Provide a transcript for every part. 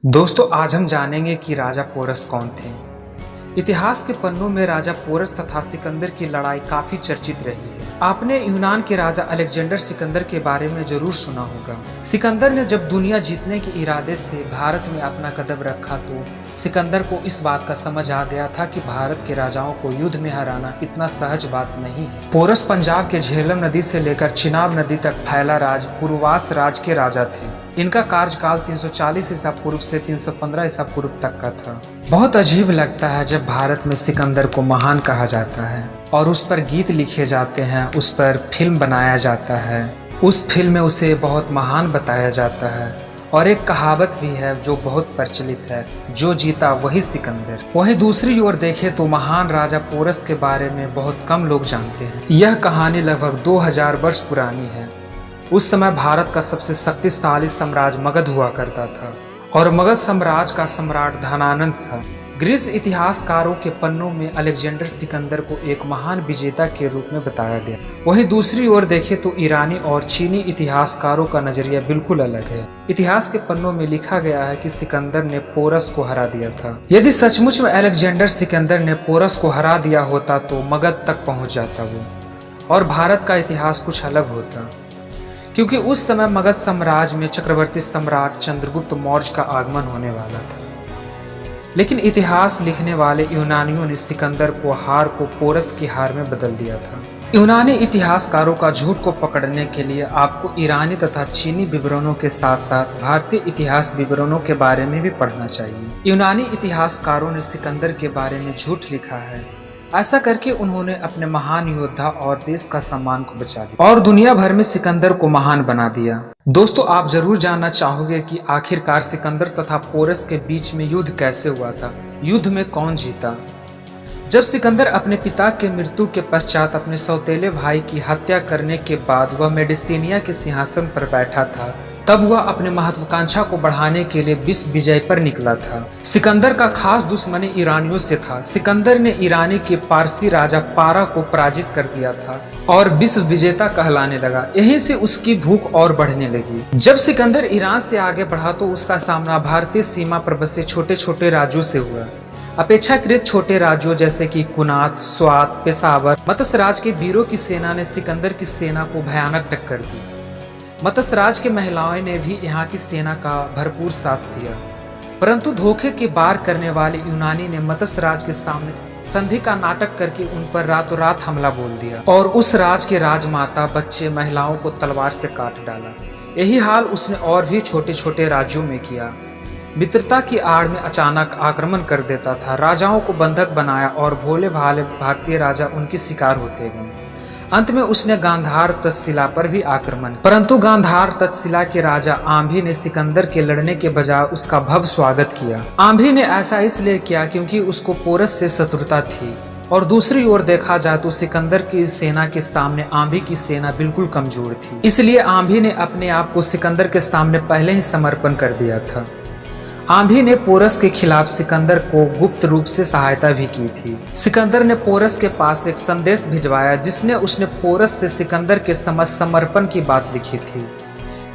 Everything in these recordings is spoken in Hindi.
दोस्तों आज हम जानेंगे कि राजा पोरस कौन थे। इतिहास के पन्नों में राजा पोरस तथा सिकंदर की लड़ाई काफी चर्चित रही है। आपने यूनान के राजा अलेक्जेंडर सिकंदर के बारे में जरूर सुना होगा। सिकंदर ने जब दुनिया जीतने के इरादे से भारत में अपना कदम रखा तो सिकंदर को इस बात का समझ आ गया था कि भारत के राजाओं को युद्ध में हराना इतना सहज बात नहीं है। पोरस पंजाब के झेलम नदी से लेकर चिनाब नदी तक फैला पुरुवास राज के राजा थे। इनका कार्यकाल 340 ईसा पूर्व से 315 ईसा पूर्व तक का था। बहुत अजीब लगता है जब भारत में सिकंदर को महान कहा जाता है और उस पर गीत लिखे जाते हैं, उस पर फिल्म बनाया जाता है, उस फिल्म में उसे बहुत महान बताया जाता है। और एक कहावत भी है जो बहुत प्रचलित है, जो जीता वही सिकंदर। वहीं दूसरी ओर देखें तो महान राजा पोरस के बारे में बहुत कम लोग जानते हैं। यह कहानी लगभग 2000 वर्ष पुरानी है। उस समय भारत का सबसे शक्तिशाली साम्राज्य मगध हुआ करता था और मगध साम्राज्य का सम्राट धनानंद था। ग्रीस इतिहासकारों के पन्नों में अलेक्जेंडर सिकंदर को एक महान विजेता के रूप में बताया गया। वहीं दूसरी ओर देखें तो ईरानी और चीनी इतिहासकारों का नजरिया बिल्कुल अलग है। इतिहास के पन्नों में लिखा गया है कि सिकंदर ने पोरस को हरा दिया था। यदि सचमुच में अलेक्जेंडर सिकंदर ने पोरस को हरा दिया होता तो मगध तक पहुंच जाता वो और भारत का इतिहास कुछ अलग होता, क्योंकि उस समय मगध साम्राज्य में चक्रवर्ती सम्राट चंद्रगुप्त मौर्य का आगमन होने वाला था। लेकिन इतिहास लिखने वाले यूनानियों ने सिकंदर को हार को पोरस की हार में बदल दिया था। यूनानी इतिहासकारों का झूठ को पकड़ने के लिए आपको ईरानी तथा चीनी विवरणों के साथ साथ भारतीय इतिहास विवरणों के बारे में भी पढ़ना चाहिए। यूनानी इतिहासकारों ने सिकंदर के बारे में झूठ लिखा है। ऐसा करके उन्होंने अपने महान योद्धा और देश का सम्मान को बचा लिया और दुनिया भर में सिकंदर को महान बना दिया। दोस्तों आप जरूर जानना चाहोगे कि आखिरकार सिकंदर तथा पोरस के बीच में युद्ध कैसे हुआ था, युद्ध में कौन जीता। जब सिकंदर अपने पिता के मृत्यु के पश्चात अपने सौतेले भाई की हत्या करने के बाद वह मेडिसिनिया के सिंहासन पर बैठा था, तब वह अपने महत्वाकांक्षा को बढ़ाने के लिए विश्व विजय पर निकला था। सिकंदर का खास दुश्मनी ईरानियों से था। सिकंदर ने ईरानी के पारसी राजा पारा को पराजित कर दिया था और विश्व विजेता कहलाने लगा। यहीं से उसकी भूख और बढ़ने लगी। जब सिकंदर ईरान से आगे बढ़ा तो उसका सामना भारतीय सीमा पर बसे छोटे छोटे राज्यों से हुआ। अपेक्षाकृत छोटे राज्यों जैसे कि कुनात, स्वात, पेशावर, मत्स्य राज के वीरों की सेना ने सिकंदर की सेना को भयानक टक्कर दी। मत्स्य राज के महिलाओं ने भी यहाँ की सेना का भरपूर साथ दिया, परंतु धोखे की बार करने वाले यूनानी ने मत्स्य राज के सामने संधि का नाटक करके उन पर रातों रात हमला बोल दिया और उस राज के राजमाता, बच्चे, महिलाओं को तलवार से काट डाला। यही हाल उसने और भी छोटे छोटे राज्यों में किया। मित्रता की आड़ में अचानक आक्रमण कर देता था, राजाओं को बंधक बनाया और भोले भाले भारतीय राजा उनके शिकार होते गए। अंत में उसने गांधार तक्षशिला पर भी आक्रमण, परंतु गांधार तक्षशिला के राजा आंभी ने सिकंदर के लड़ने के बजाय उसका भव्य स्वागत किया। आंभी ने ऐसा इसलिए किया क्योंकि उसको पोरस से शत्रुता थी और दूसरी ओर देखा जाए तो सिकंदर की सेना के सामने आंभी की सेना बिल्कुल कमजोर थी। इसलिए आंभी ने अपने आप को सिकंदर के सामने पहले ही समर्पण कर दिया था। आंभी ने पोरस के खिलाफ सिकंदर को गुप्त रूप से सहायता भी की थी। सिकंदर ने पोरस के पास एक संदेश भिजवाया जिसने उसने पोरस से सिकंदर के समर्पण की बात लिखी थी।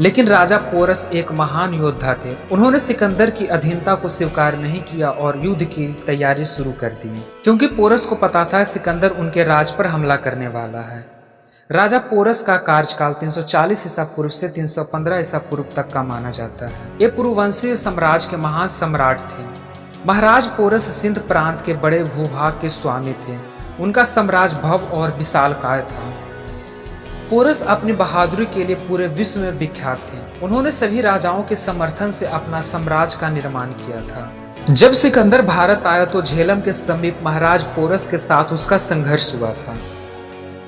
लेकिन राजा पोरस एक महान योद्धा थे। उन्होंने सिकंदर की अधीनता को स्वीकार नहीं किया और युद्ध की तैयारी शुरू कर दी, क्योंकि पोरस को पता था सिकंदर उनके राज पर हमला करने वाला है। राजा पोरस का कार्यकाल 340 ईसा पूर्व से 315 ईसा पूर्व तक का माना जाता है। ये पूर्ववंशीय साम्राज्य के महान सम्राट थे। महाराज पोरस सिंध प्रांत के बड़े भूभाग के स्वामी थे। उनका साम्राज्य भव्य और विशालकाय था। पोरस अपनी बहादुरी के लिए पूरे विश्व में विख्यात थे। उन्होंने सभी राजाओं के समर्थन से अपना साम्राज्य का निर्माण किया था। जब सिकंदर भारत आया तो झेलम के समीप महाराज पोरस के साथ उसका संघर्ष हुआ था।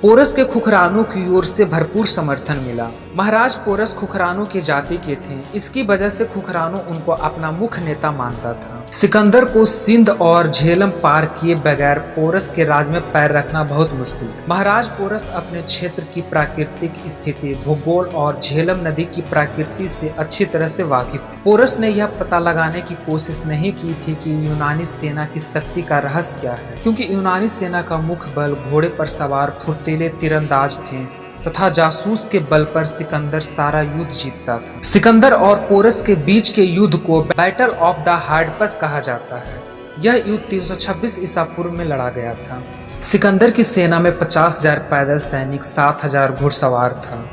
पोरस के खुखरानों की ओर से भरपूर समर्थन मिला। महाराज पोरस खुखरानों की जाति के थे, इसकी वजह से खुखरानों उनको अपना मुख्य नेता मानता था। सिकंदर को सिंध और झेलम पार किए बगैर पोरस के राज में पैर रखना बहुत मुश्किल था। महाराज पोरस अपने क्षेत्र की प्राकृतिक स्थिति, भूगोल और झेलम नदी की प्रकृति से अच्छी तरह से वाकिफ थे। पोरस ने यह पता लगाने की कोशिश नहीं की थी कि यूनानी सेना की शक्ति का रहस्य क्या है, क्योंकि यूनानी सेना का मुख्य बल घोड़े पर सवार फुर्तीले तीरंदाज थे तथा जासूस के बल पर सिकंदर सारा युद्ध जीतता था। सिकंदर और पोरस के बीच के युद्ध को बैटल ऑफ द हार्डपस कहा जाता है। यह युद्ध 326 ईसा पूर्व में लड़ा गया था। सिकंदर की सेना में 50,000 पैदल सैनिक, 7,000 घुड़सवार था।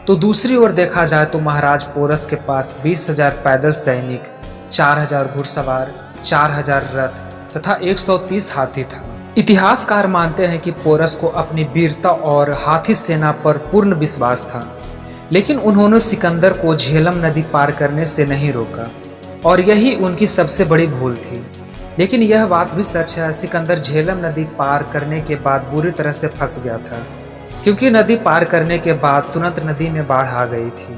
तो दूसरी ओर देखा जाए तो महाराज पोरस के पास 20,000 पैदल सैनिक, 4,000 घुड़सवार, 4,000 रथ तथा 130 हाथी था। इतिहासकार मानते हैं कि पोरस को अपनी वीरता और हाथी सेना पर पूर्ण विश्वास था, लेकिन उन्होंने सिकंदर को झेलम नदी पार करने से नहीं रोका और यही उनकी सबसे बड़ी भूल थी। लेकिन यह बात भी सच है, सिकंदर झेलम नदी पार करने के बाद बुरी तरह से फंस गया था, क्योंकि नदी पार करने के बाद तुरंत नदी में बाढ़ आ गई थी।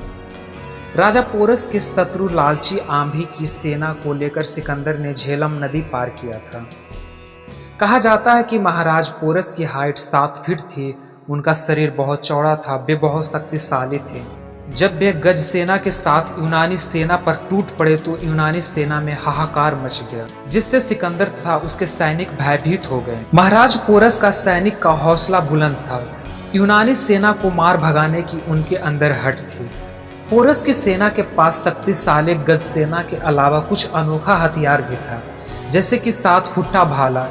राजा पोरस के शत्रु लालची आंधी की सेना को लेकर सिकंदर ने झेलम नदी पार किया था। कहा जाता है कि महाराज पोरस की हाइट 7 फीट थी, उनका शरीर बहुत चौड़ा था, वे बहुत शक्तिशाली थे। जब वे गज सेना के साथ यूनानी सेना पर टूट पड़े तो यूनानी सेना में हाहाकार मच गया, जिससे सिकंदर तथा उसके सैनिक भयभीत हो गए। महाराज पोरस का सैनिक का हौसला बुलंद था, यूनानी सेना को मार भगाने की उनके अंदर हट थी। पोरस की सेना के पास शक्तिशाली गज सेना के अलावा कुछ अनोखा हथियार भी था, जैसे कि 7 फुट्टा भाला,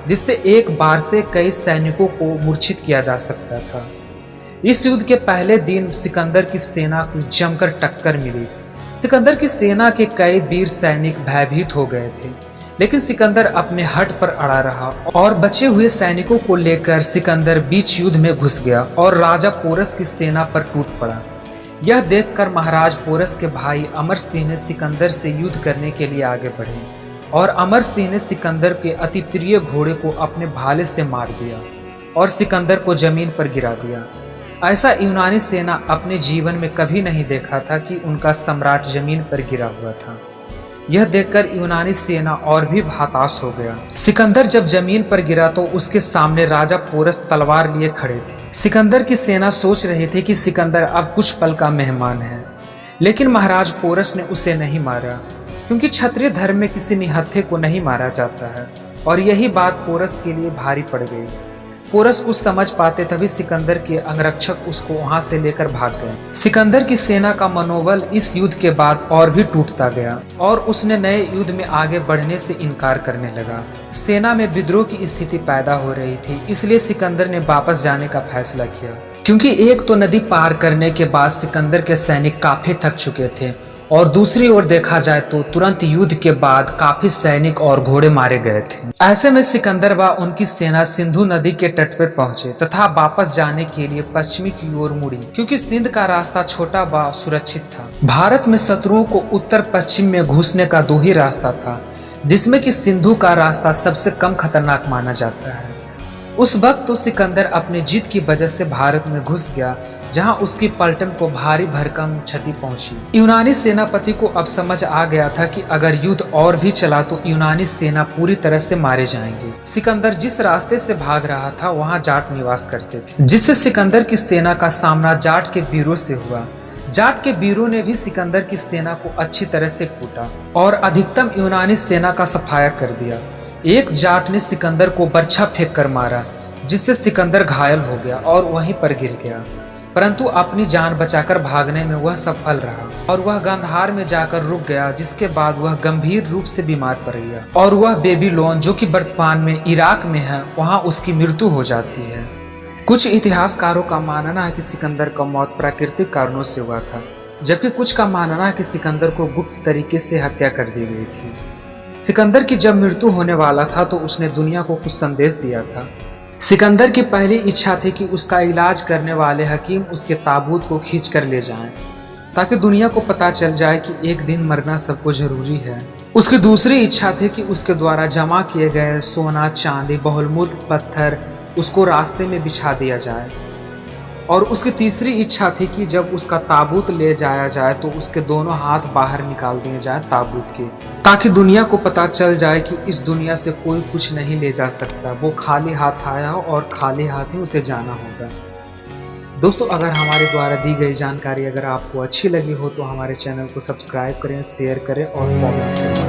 जिससे एक बार से कई सैनिकों को मूर्छित किया जा सकता था। इस युद्ध के पहले दिन सिकंदर की सेना को जमकर टक्कर मिली। सिकंदर की सेना के कई वीर सैनिक भयभीत हो गए थे, लेकिन सिकंदर अपने हट पर अड़ा रहा और बचे हुए सैनिकों को लेकर सिकंदर बीच युद्ध में घुस गया और राजा पोरस की सेना पर टूट पड़ा। यह देखकर महाराज पोरस के भाई अमर सिंह ने सिकंदर से युद्ध करने के लिए आगे बढ़े और अमर सिंह ने सिकंदर के अति प्रिय घोड़े को अपने भाले से मार दिया और सिकंदर को जमीन पर गिरा दिया। ऐसा यूनानी सेना अपने जीवन में कभी नहीं देखा था कि उनका सम्राट जमीन पर गिरा हुआ था। यह देखकर यूनानी सेना और भी हताश हो गया। सिकंदर जब जमीन पर गिरा तो उसके सामने राजा पोरस तलवार लिए खड़े थे। सिकंदर की सेना सोच रही थी कि सिकंदर अब कुछ पल का मेहमान है, लेकिन महाराज पोरस ने उसे नहीं मारा, क्योंकि क्षत्रिय धर्म में किसी निहत्थे को नहीं मारा जाता है और यही बात पोरस के लिए भारी पड़ गई। पोरस कुछ समझ पाते तभी सिकंदर के अंगरक्षक उसको वहां से लेकर भाग गए। सिकंदर की सेना का मनोबल इस युद्ध के बाद और भी टूटता गया और उसने नए युद्ध में आगे बढ़ने से इनकार करने लगा। सेना में विद्रोह की स्थिति पैदा हो रही थी, इसलिए सिकंदर ने वापस जाने का फैसला किया, क्योंकि एक तो नदी पार करने के बाद सिकंदर के सैनिक काफी थक चुके थे और दूसरी ओर देखा जाए तो तुरंत युद्ध के बाद काफी सैनिक और घोड़े मारे गए थे। ऐसे में सिकंदर व उनकी सेना सिंधु नदी के तट पर पहुंचे तथा वापस जाने के लिए पश्चिमी की ओर मुड़ी, क्योंकि सिंध का रास्ता छोटा व सुरक्षित था। भारत में शत्रुओं को उत्तर पश्चिम में घुसने का 2 ही रास्ता था, जिसमें कि सिंधु का रास्ता सबसे कम खतरनाक माना जाता है। उस वक्त तो सिकंदर अपनी जीत की वजह से भारत में घुस गया, जहां उसकी पलटन को भारी भरकम क्षति पहुंची। यूनानी सेनापति को अब समझ आ गया था कि अगर युद्ध और भी चला तो यूनानी सेना पूरी तरह से मारे जाएंगे। सिकंदर जिस रास्ते से भाग रहा था वहां जाट निवास करते थे, जिससे सिकंदर की सेना का सामना जाट के वीरों से हुआ। जाट के वीरों ने भी सिकंदर की सेना को अच्छी तरह से कूटा और अधिकतम यूनानी सेना का सफाया कर दिया। एक जाट ने सिकंदर को बर्छा फेंक कर मारा, जिससे सिकंदर घायल हो गया और वहीं पर गिर गया, परंतु अपनी जान बचाकर भागने में वह सफल रहा और वह गांधार में जाकर रुक गया, जिसके बाद वह गंभीर रूप से बीमार पड़ गया और वह बेबीलोन, जो कि वर्तमान में इराक में है, वहां उसकी मृत्यु हो जाती है। कुछ इतिहासकारों का मानना है कि सिकंदर का मौत प्राकृतिक कारणों से हुआ था, जबकि कुछ का मानना है कि सिकंदर को गुप्त तरीके से हत्या कर दी गई थी। सिकंदर की जब मृत्यु होने वाला था तो उसने दुनिया को कुछ संदेश दिया था। सिकंदर की पहली इच्छा थी कि उसका इलाज करने वाले हकीम उसके ताबूत को खींच कर ले जाएं, ताकि दुनिया को पता चल जाए कि एक दिन मरना सबको जरूरी है। उसकी दूसरी इच्छा थी कि उसके द्वारा जमा किए गए सोना, चांदी, बहुमूल्य पत्थर उसको रास्ते में बिछा दिया जाए, और उसकी तीसरी इच्छा थी कि जब उसका ताबूत ले जाया जाए तो उसके दोनों हाथ बाहर निकाल दिए जाए ताबूत के, ताकि दुनिया को पता चल जाए कि इस दुनिया से कोई कुछ नहीं ले जा सकता, वो खाली हाथ आया हो और खाली हाथ ही उसे जाना होगा। दोस्तों, अगर हमारे द्वारा दी गई जानकारी अगर आपको अच्छी लगी हो तो हमारे चैनल को सब्सक्राइब करें, शेयर करें और कमेंट करें।